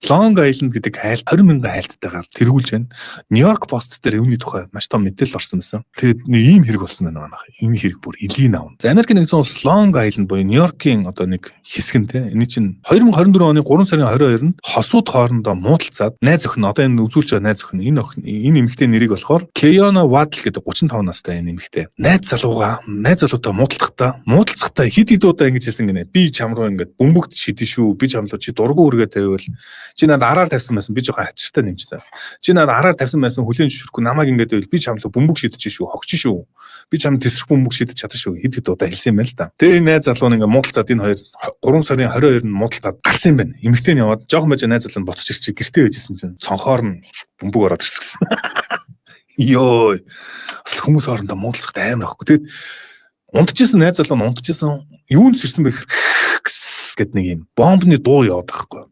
Long Island гэдэг айл 20,000 айлттайгаар тэргүүлж байна. New York Post дээр үүний тухай маш том мэдээлэл орсон байсан. Тэгээд нэг ийм хэрэг болсон байна манайх. Энэ хэрэг бүр элийн авна. За Америкийн нэгдсэн улс Long Island буюу Нью-Йоркийн одоо нэг хэсэг нь те. Энэ чинь 2024 оны 3 сарын 22-нд хосууд хоорондоо муудалцаад найз охин одоо энэ үзүүлж байгаа найз охин энэ эмэгтэй нэрийг болохоор Keona Waddle гэдэг 35 настай энэ эмэгтэй. Найз залуутай муудалцахдаа хид удаа ингэж хэлсэн гинэ. Би чам руу ингээд бөмбөгт шидэн шүү. Би чам руу чи дургу үргээ тавиул. Чи надад араар тавьсан байсан. Би жоохон хачиртай нэмчихсэн. Чи надад араар тавьсан байсан хүлэн зөвшөөрөхгүй намайг ингээд байвал би чам руу бөмбөг шидэж шүү. Хогч шүү. Би чам тесрэх бөмбөг шидэж чадах шүү. Хид удаа хэлсэн юм байна л да. Тэгээ найз залуу нь ингээд муудалцаад энэ хоёр 3 сарын 22-нд муудалцаад гарсан юм байна. Эмэгтэй нь яваад жоохон байж найз залуу нь буцаж ирчих гэртээ байжсэн чинь цонхоор нь бөмбөг ороод ирсэн. Йоо. Хүмүүс хоорондоо муудалцахад амар ахгүй. Тэгээд унтчихсан найз залуу нь унтчихсан. Юунд сэрсэн бэ гэд нэг юм бомбны дуу яваад байхгүй.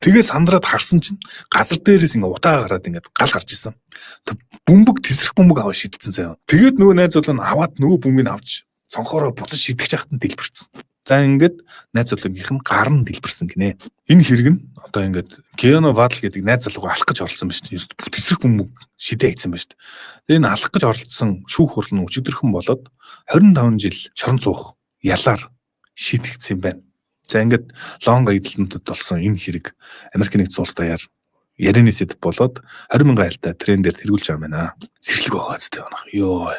Тэгээ сандраад харсан чинь газар дээрээс ингээ утаа гараад ингээ гал гарч исэн. Бөмбөг тесрэх бөмбөг аваад шидсэн заяа. Тэгээд нөгөө найз залуу нь аваад нөгөө бөмбөгийг авч цонхороо буцаж шидэх чахад нь дэлбэрсэн. За ингээд найз залуугийнх нь гар нь дэлбэрсэн гинэ. Энэ хэрэг нь одоо ингээд Keona Waddle гэдэг найз залуугаа алах гэж оролцсон байна шүү дээ. Тесрэх бөмбөг шидээ хийсэн байна шүү дээ. Тэгээ энэ алах гэж оролцсон шүүх хурал нь өчигдөрхөн болоод 25 жил шорон суух ялаар шийдэгдсэн юм байна. За ингээд Long Island-д болсон энэ хэрэг Америкийн нэгдсэн улс даяар ярианы сэдв болоод 20,000 айлтай трендээр тэргүүлж байгаа юм байна. Сэрхлэг байгаа зү. Йоо.